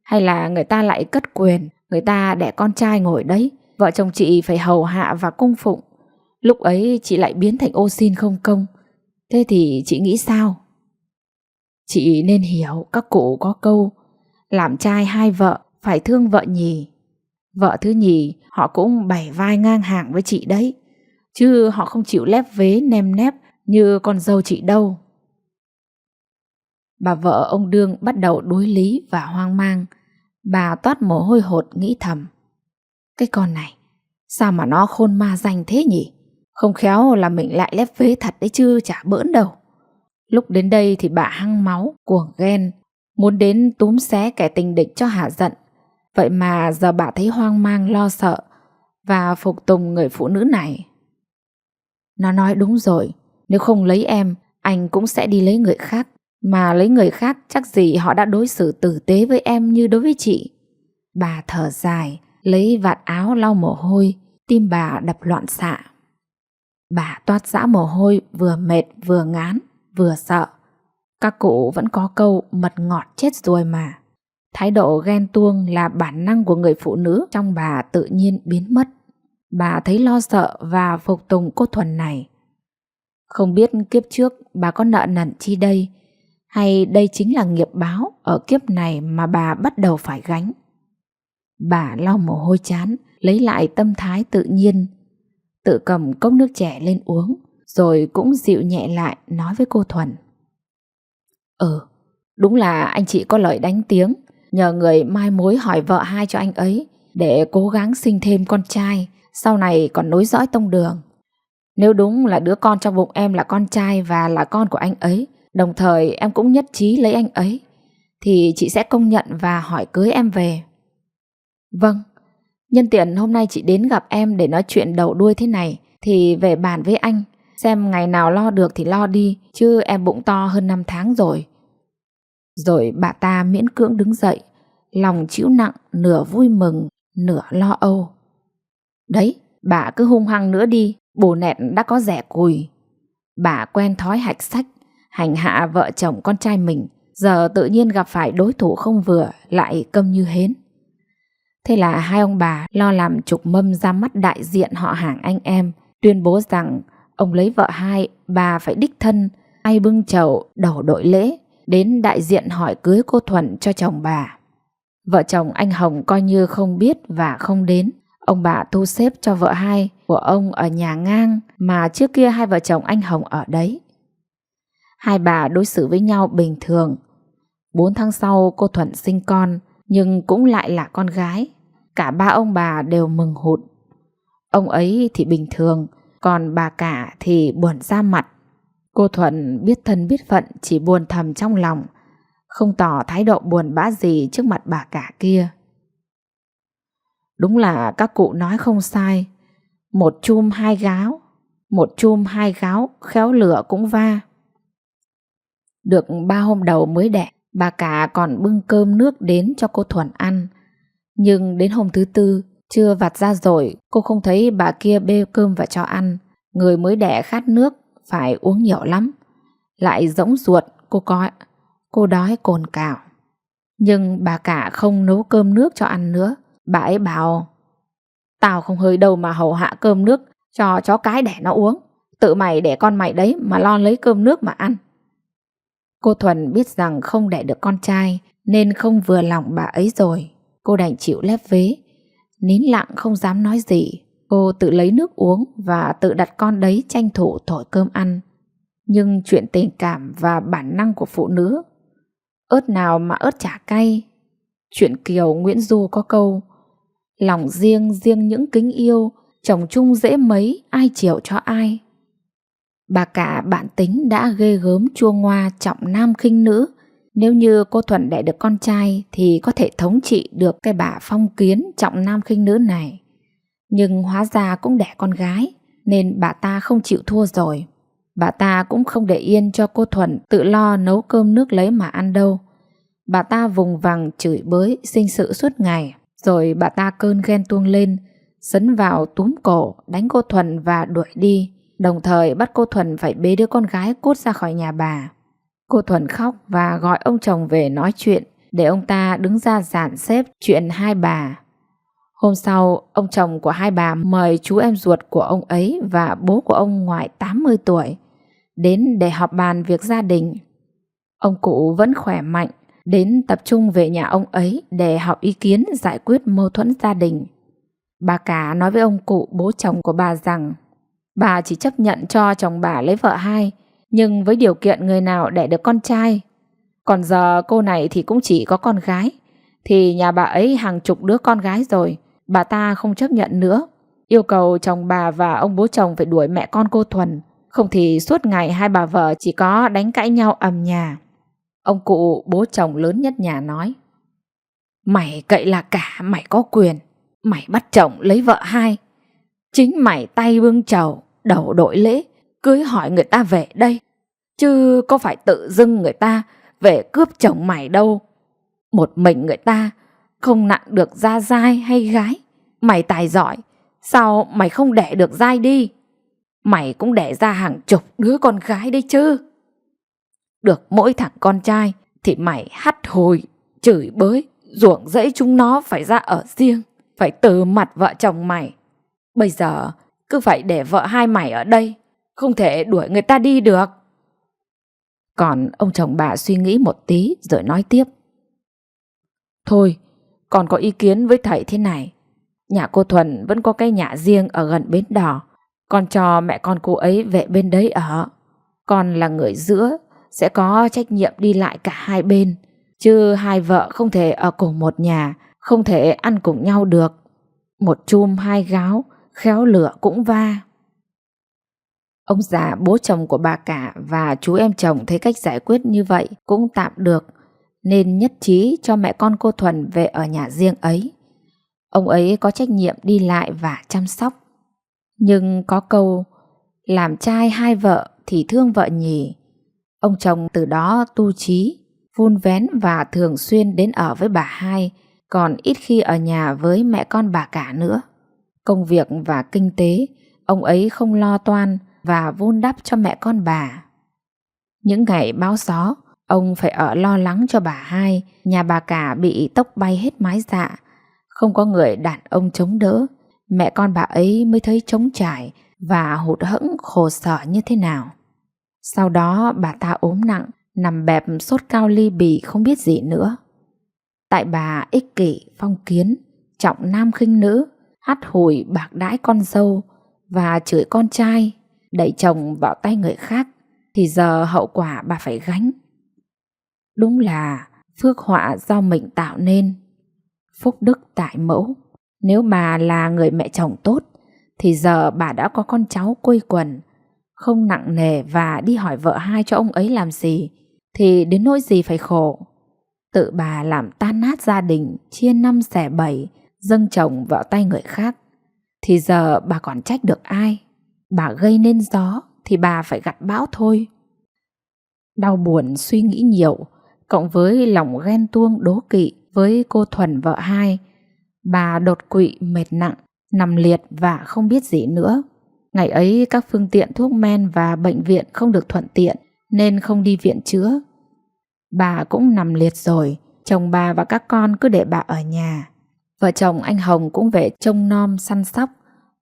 Hay là người ta lại cất quyền, người ta đẻ con trai ngồi đấy, vợ chồng chị phải hầu hạ và cung phụng. Lúc ấy chị lại biến thành ô xin không công. Thế thì chị nghĩ sao? Chị nên hiểu, các cụ có câu làm trai hai vợ phải thương vợ nhì. Vợ thứ nhì họ cũng bày vai ngang hàng với chị đấy, chứ họ không chịu lép vế nem nép như con dâu chị đâu. Bà vợ ông Đương bắt đầu đuối lý và hoang mang. Bà toát mồ hôi hột nghĩ thầm. Cái con này, sao mà nó khôn ma danh thế nhỉ? Không khéo là mình lại lép vế thật đấy chứ chả bỡn đâu. Lúc đến đây thì bà hăng máu, cuồng ghen, muốn đến túm xé kẻ tình địch cho hả giận. Vậy mà giờ bà thấy hoang mang lo sợ và phục tùng người phụ nữ này. Nó nói đúng rồi, nếu không lấy em, anh cũng sẽ đi lấy người khác. Mà lấy người khác chắc gì họ đã đối xử tử tế với em như đối với chị. Bà thở dài, lấy vạt áo lau mồ hôi, tim bà đập loạn xạ. Bà toát rã mồ hôi, vừa mệt vừa ngán, vừa sợ. Các cụ vẫn có câu mật ngọt chết rồi mà. Thái độ ghen tuông là bản năng của người phụ nữ trong bà tự nhiên biến mất. Bà thấy lo sợ và phục tùng cô Thuần này. Không biết kiếp trước bà có nợ nần chi đây, hay đây chính là nghiệp báo ở kiếp này mà bà bắt đầu phải gánh. Bà lau mồ hôi chán, lấy lại tâm thái tự nhiên, tự cầm cốc nước chè lên uống, rồi cũng dịu nhẹ lại nói với cô Thuần. Đúng là anh chị có lời đánh tiếng, nhờ người mai mối hỏi vợ hai cho anh ấy, để cố gắng sinh thêm con trai, sau này còn nối dõi tông đường. Nếu đúng là đứa con trong bụng em là con trai và là con của anh ấy, đồng thời em cũng nhất trí lấy anh ấy, thì chị sẽ công nhận và hỏi cưới em về. Vâng, nhân tiện hôm nay chị đến gặp em để nói chuyện đầu đuôi thế này, thì về bàn với anh, xem ngày nào lo được thì lo đi, chứ em bụng to hơn 5 tháng rồi. Rồi bà ta miễn cưỡng đứng dậy, lòng chịu nặng, nửa vui mừng, nửa lo âu. Đấy, bà cứ hung hăng nữa đi, bồ nẹt đã có rẻ cùi. Bà quen thói hạch sách, hành hạ vợ chồng con trai mình, giờ tự nhiên gặp phải đối thủ không vừa lại câm như hến. Thế là hai ông bà lo làm trục mâm ra mắt đại diện họ hàng anh em, tuyên bố rằng ông lấy vợ hai, bà phải đích thân ai bưng chầu đầu đội lễ đến đại diện hỏi cưới cô Thuận cho chồng bà. Vợ chồng anh Hồng coi như không biết và không đến. Ông bà thu xếp cho vợ hai của ông ở nhà ngang mà trước kia hai vợ chồng anh Hồng ở đấy. Hai bà đối xử với nhau bình thường. 4 tháng sau cô Thuận sinh con, nhưng cũng lại là con gái. Cả ba ông bà đều mừng hụt. Ông ấy thì bình thường, còn bà cả thì buồn ra mặt. Cô Thuận biết thân biết phận, chỉ buồn thầm trong lòng, không tỏ thái độ buồn bã gì trước mặt bà cả kia. Đúng là các cụ nói không sai, một chum hai gáo, khéo lửa cũng va. Được 3 hôm đầu mới đẻ, bà cả còn bưng cơm nước đến cho cô Thuận ăn. Nhưng đến hôm thứ 4, trưa vặt ra rồi, cô không thấy bà kia bê cơm vào cho ăn. Người mới đẻ khát nước, phải uống nhiều lắm. Lại rỗng ruột, cô đói cồn cào. Nhưng bà cả không nấu cơm nước cho ăn nữa. Bà ấy bảo: tao không hơi đâu mà hầu hạ cơm nước cho chó cái đẻ nó uống. Tự mày đẻ con mày đấy mà lo lấy cơm nước mà ăn. Cô Thuần biết rằng không đẻ được con trai nên không vừa lòng bà ấy rồi. Cô đành chịu lép vế, nín lặng không dám nói gì. Cô tự lấy nước uống và tự đặt con đấy tranh thủ thổi cơm ăn. Nhưng chuyện tình cảm và bản năng của phụ nữ, ớt nào mà ớt chả cay. Chuyện Kiều Nguyễn Du có câu: lòng riêng riêng những kính yêu, chồng chung dễ mấy, ai chiều cho ai. Bà cả bản tính đã ghê gớm chua ngoa trọng nam khinh nữ. Nếu như cô Thuận đẻ được con trai thì có thể thống trị được cái bà phong kiến trọng nam khinh nữ này. Nhưng hóa ra cũng đẻ con gái, nên bà ta không chịu thua rồi. Bà ta cũng không để yên cho cô Thuận tự lo nấu cơm nước lấy mà ăn đâu. Bà ta vùng vằng chửi bới sinh sự suốt ngày. Rồi bà ta cơn ghen tuông lên, sấn vào túm cổ đánh cô Thuận và đuổi đi. Đồng thời bắt cô Thuận phải bế đứa con gái cút ra khỏi nhà bà. Cô Thuận khóc và gọi ông chồng về nói chuyện, để ông ta đứng ra dàn xếp chuyện hai bà. Hôm sau, ông chồng của hai bà mời chú em ruột của ông ấy và bố của ông ngoại 80 tuổi đến để họp bàn việc gia đình. Ông cụ vẫn khỏe mạnh, đến tập trung về nhà ông ấy để họp ý kiến giải quyết mâu thuẫn gia đình. Bà cả nói với ông cụ bố chồng của bà rằng bà chỉ chấp nhận cho chồng bà lấy vợ hai, nhưng với điều kiện người nào đẻ được con trai. Còn giờ cô này thì cũng chỉ có con gái, thì nhà bà ấy hàng chục đứa con gái rồi, bà ta không chấp nhận nữa. Yêu cầu chồng bà và ông bố chồng phải đuổi mẹ con cô Thuần, không thì suốt ngày hai bà vợ chỉ có đánh cãi nhau ầm nhà. Ông cụ bố chồng lớn nhất nhà nói: mày cậy là cả, mày có quyền, mày bắt chồng lấy vợ hai. Chính mày tay bưng chầu, đầu đội lễ, cưới hỏi người ta về đây, chứ có phải tự dưng người ta về cướp chồng mày đâu. Một mình người ta không nặng được ra giai hay gái. Mày tài giỏi, sao mày không đẻ được giai đi? Mày cũng đẻ ra hàng chục đứa con gái đấy chứ. Được mỗi thằng con trai thì mày hắt hủi, chửi bới, ruộng rẫy chúng nó phải ra ở riêng, phải từ mặt vợ chồng mày. Bây giờ cứ phải để vợ hai mày ở đây, không thể đuổi người ta đi được. Còn ông chồng bà suy nghĩ một tí rồi nói tiếp: thôi, con có ý kiến với thầy thế này. Nhà cô Thuần vẫn có cái nhà riêng ở gần bến đò, con cho mẹ con cô ấy về bên đấy ở. Con là người giữa, sẽ có trách nhiệm đi lại cả hai bên, chứ hai vợ không thể ở cùng một nhà, không thể ăn cùng nhau được. Một chum hai gáo, khéo lửa cũng va. Ông già bố chồng của bà cả và chú em chồng thấy cách giải quyết như vậy cũng tạm được, nên nhất trí cho mẹ con cô Thuần về ở nhà riêng ấy. Ông ấy có trách nhiệm đi lại và chăm sóc. Nhưng có câu làm trai hai vợ thì thương vợ nhì. Ông chồng từ đó tu chí, vun vén và thường xuyên đến ở với bà hai, còn ít khi ở nhà với mẹ con bà cả nữa. Công việc và kinh tế, ông ấy không lo toan và vun đắp cho mẹ con bà. Những ngày bão gió, ông phải ở lo lắng cho bà hai, nhà bà cả bị tốc bay hết mái dạ. Không có người đàn ông chống đỡ, mẹ con bà ấy mới thấy trống trải và hụt hẫng khổ sở như thế nào. Sau đó bà ta ốm nặng, nằm bẹp sốt cao ly bì không biết gì nữa. Tại bà ích kỷ, phong kiến, trọng nam khinh nữ, hắt hủi bạc đãi con dâu và chửi con trai, đẩy chồng vào tay người khác, thì giờ hậu quả bà phải gánh. Đúng là phước họa do mình tạo nên, phúc đức tại mẫu. Nếu bà là người mẹ chồng tốt thì giờ bà đã có con cháu quây quần, không nặng nề và đi hỏi vợ hai cho ông ấy làm gì, thì đến nỗi gì phải khổ. Tự bà làm tan nát gia đình, chia năm xẻ bảy, dâng chồng vào tay người khác, thì giờ bà còn trách được ai? Bà gây nên gió thì bà phải gặt bão thôi. Đau buồn suy nghĩ nhiều, cộng với lòng ghen tuông đố kỵ với cô Thuần vợ hai, bà đột quỵ mệt nặng, nằm liệt và không biết gì nữa. Ngày ấy các phương tiện thuốc men và bệnh viện không được thuận tiện nên không đi viện chữa. Bà cũng nằm liệt rồi, chồng bà và các con cứ để bà ở nhà. Vợ chồng anh Hồng cũng về trông nom săn sóc.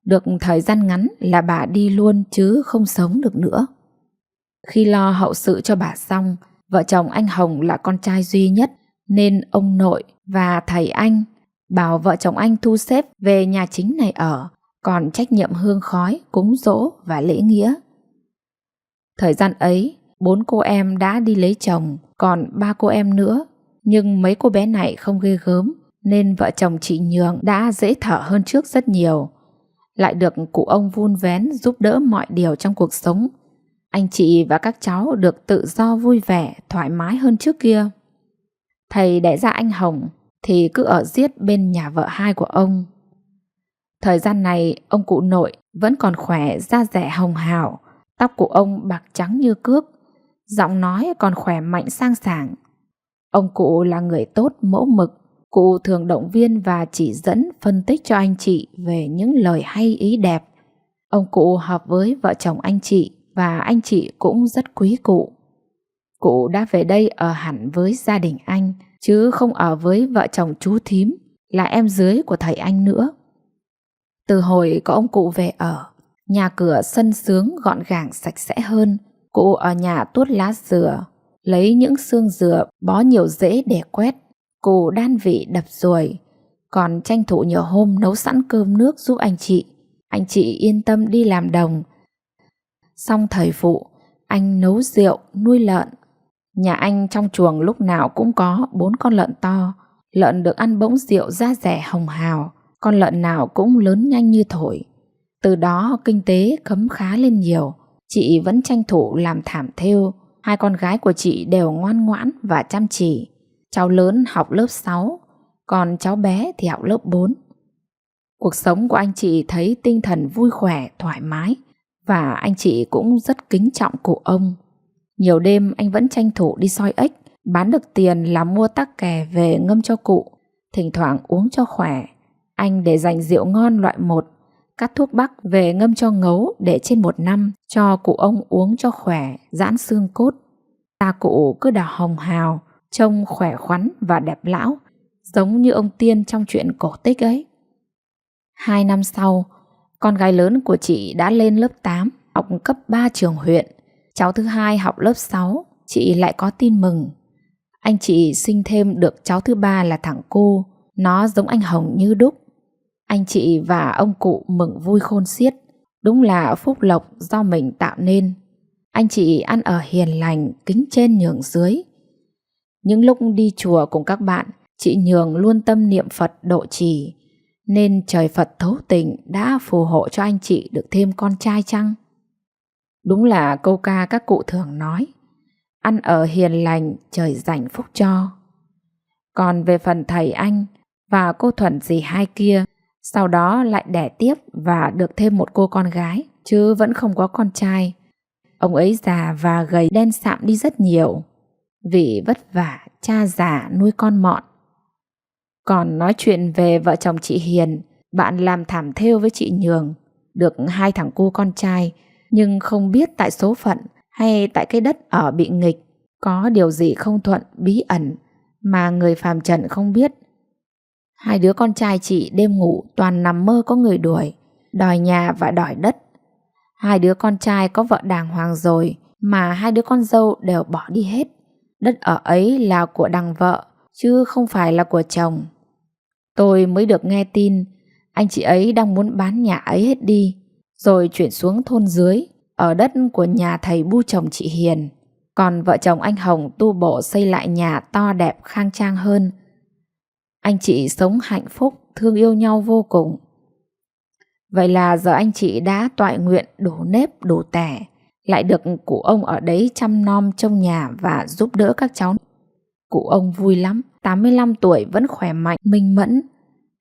Được thời gian ngắn là bà đi luôn chứ không sống được nữa. Khi lo hậu sự cho bà xong, vợ chồng anh Hồng là con trai duy nhất nên ông nội và thầy anh bảo vợ chồng anh thu xếp về nhà chính này ở, còn trách nhiệm hương khói, cúng giỗ và lễ nghĩa. Thời gian ấy, 4 cô em đã đi lấy chồng, còn 3 cô em nữa. Nhưng mấy cô bé này không ghê gớm nên vợ chồng chị Nhường đã dễ thở hơn trước rất nhiều. Lại được cụ ông vun vén giúp đỡ mọi điều trong cuộc sống. Anh chị và các cháu được tự do vui vẻ, thoải mái hơn trước kia. Thầy đẻ ra anh Hồng thì cứ ở riết bên nhà vợ hai của ông. Thời gian này ông cụ nội vẫn còn khỏe, da dẻ hồng hào, tóc của ông bạc trắng như cước, giọng nói còn khỏe mạnh sang sảng. Ông cụ là người tốt mẫu mực, cụ thường động viên và chỉ dẫn phân tích cho anh chị về những lời hay ý đẹp. Ông cụ hợp với vợ chồng anh chị và anh chị cũng rất quý cụ. Cụ đã về đây ở hẳn với gia đình anh, chứ không ở với vợ chồng chú thím là em dưới của thầy anh nữa. Từ hồi có ông cụ về ở, nhà cửa sân sướng gọn gàng sạch sẽ hơn. Cụ ở nhà tuốt lá dừa, lấy những xương dừa bó nhiều rễ để quét. Cụ đan vị đập ruồi, còn tranh thủ nhiều hôm nấu sẵn cơm nước giúp anh chị. Anh chị yên tâm đi làm đồng. Xong thời vụ, anh nấu rượu, nuôi lợn. Nhà anh trong chuồng lúc nào cũng có 4 con lợn to. Lợn được ăn bỗng rượu da dẻ hồng hào, con lợn nào cũng lớn nhanh như thổi. Từ đó kinh tế khấm khá lên nhiều. Chị vẫn tranh thủ làm thảm thêu. 2 con gái của chị đều ngoan ngoãn và chăm chỉ. Cháu lớn học lớp 6, còn cháu bé thì học lớp 4. Cuộc sống của anh chị thấy tinh thần vui khỏe, thoải mái, và anh chị cũng rất kính trọng cụ ông. Nhiều đêm anh vẫn tranh thủ đi soi ếch, bán được tiền làm mua tắc kè về ngâm cho cụ, thỉnh thoảng uống cho khỏe. Anh để dành rượu ngon loại 1, cắt thuốc bắc về ngâm cho ngấu để trên 1 năm cho cụ ông uống cho khỏe, giãn xương cốt. Da cụ cứ đỏ hồng hào, trông khỏe khoắn và đẹp lão, giống như ông tiên trong truyện cổ tích ấy. 2 năm sau, con gái lớn của chị đã lên lớp 8, học cấp 3 trường huyện. Cháu thứ hai học lớp 6, chị lại có tin mừng. Anh chị sinh thêm được cháu thứ 3 là thằng Cô, nó giống anh Hồng như đúc. Anh chị và ông cụ mừng vui khôn xiết, đúng là phúc lộc do mình tạo nên. Anh chị ăn ở hiền lành, kính trên nhường dưới. Những lúc đi chùa cùng các bạn, chị Nhường luôn tâm niệm Phật độ trì, nên trời Phật thấu tình đã phù hộ cho anh chị được thêm con trai chăng? Đúng là câu ca các cụ thường nói, ăn ở hiền lành trời dành phúc cho. Còn về phần thầy anh và cô Thuần dì hai kia, Sau đó lại đẻ tiếp và được thêm một cô con gái, chứ vẫn không có con trai. Ông ấy già và gầy đen sạm đi rất nhiều, vì vất vả cha già nuôi con mọn. Còn nói chuyện về vợ chồng chị Hiền, bạn làm thảm thêu với chị Nhường, được 2 thằng cu con trai, nhưng không biết tại số phận hay tại cái đất ở bị nghịch, có điều gì không thuận bí ẩn mà người phàm trần không biết. 2 đứa con trai chị đêm ngủ toàn nằm mơ có người đuổi, đòi nhà và đòi đất. 2 đứa con trai có vợ đàng hoàng rồi mà 2 đứa con dâu đều bỏ đi hết. Đất ở ấy là của đằng vợ chứ không phải là của chồng. Tôi mới được nghe tin anh chị ấy đang muốn bán nhà ấy hết đi, rồi chuyển xuống thôn dưới, ở đất của nhà thầy bu chồng chị Hiền. Còn vợ chồng anh Hồng tu bổ xây lại nhà to đẹp khang trang hơn. Anh chị sống hạnh phúc, thương yêu nhau vô cùng. Vậy là giờ anh chị đã toại nguyện đủ nếp đủ tẻ, lại được cụ ông ở đấy chăm nom trông nhà và giúp đỡ các cháu. Cụ ông vui lắm, 85 tuổi vẫn khỏe mạnh, minh mẫn.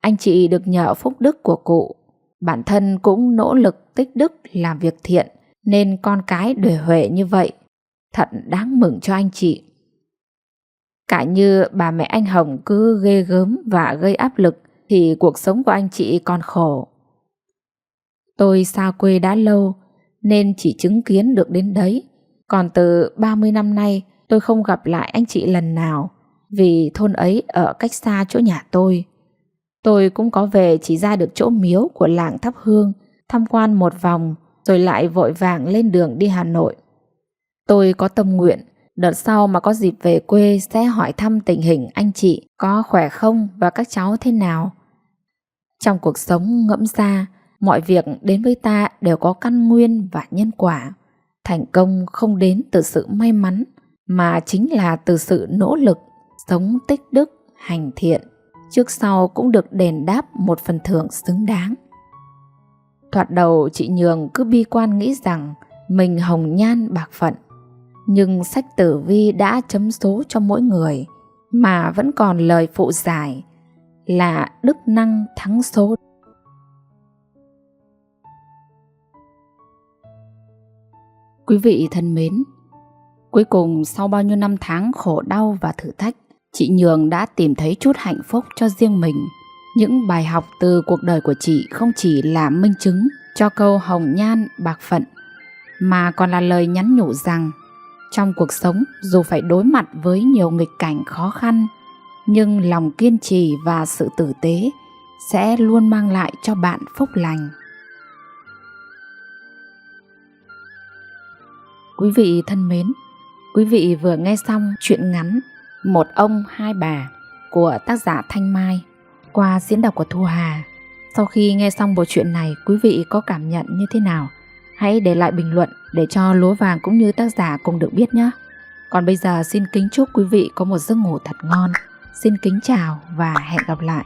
Anh chị được nhờ phúc đức của cụ. Bản thân cũng nỗ lực tích đức làm việc thiện, nên con cái đời huệ như vậy. Thật đáng mừng cho anh chị. Cả như bà mẹ anh Hồng cứ ghê gớm và gây áp lực, thì cuộc sống của anh chị còn khổ. Tôi xa quê đã lâu, nên chỉ chứng kiến được đến đấy. Còn từ 30 năm nay tôi không gặp lại anh chị lần nào, vì thôn ấy ở cách xa chỗ nhà tôi. Tôi cũng có về chỉ ra được chỗ miếu của làng thắp hương, tham quan một vòng, rồi lại vội vàng lên đường đi Hà Nội. Tôi có tâm nguyện, đợt sau mà có dịp về quê sẽ hỏi thăm tình hình anh chị có khỏe không và các cháu thế nào. Trong cuộc sống ngẫm ra, mọi việc đến với ta đều có căn nguyên và nhân quả. Thành công không đến từ sự may mắn, mà chính là từ sự nỗ lực, sống tích đức, hành thiện. Trước sau cũng được đền đáp một phần thưởng xứng đáng. Thoạt đầu chị Nhường cứ bi quan nghĩ rằng mình hồng nhan bạc phận, nhưng sách tử vi đã chấm số cho mỗi người, mà vẫn còn lời phụ giải là đức năng thắng số. Quý vị thân mến, cuối cùng sau bao nhiêu năm tháng khổ đau và thử thách, chị Nhường đã tìm thấy chút hạnh phúc cho riêng mình. Những bài học từ cuộc đời của chị không chỉ là minh chứng cho câu hồng nhan bạc phận, mà còn là lời nhắn nhủ rằng trong cuộc sống dù phải đối mặt với nhiều nghịch cảnh khó khăn, nhưng lòng kiên trì và sự tử tế sẽ luôn mang lại cho bạn phúc lành. Quý vị thân mến, quý vị vừa nghe xong truyện ngắn Một ông hai bà của tác giả Thanh Mai qua diễn đọc của Thu Hà. Sau khi nghe xong bộ truyện này, quý vị có cảm nhận như thế nào? Hãy để lại bình luận để cho Lúa Vàng cũng như tác giả cùng được biết nhé. Còn bây giờ xin kính chúc quý vị có một giấc ngủ thật ngon. Xin kính chào và hẹn gặp lại.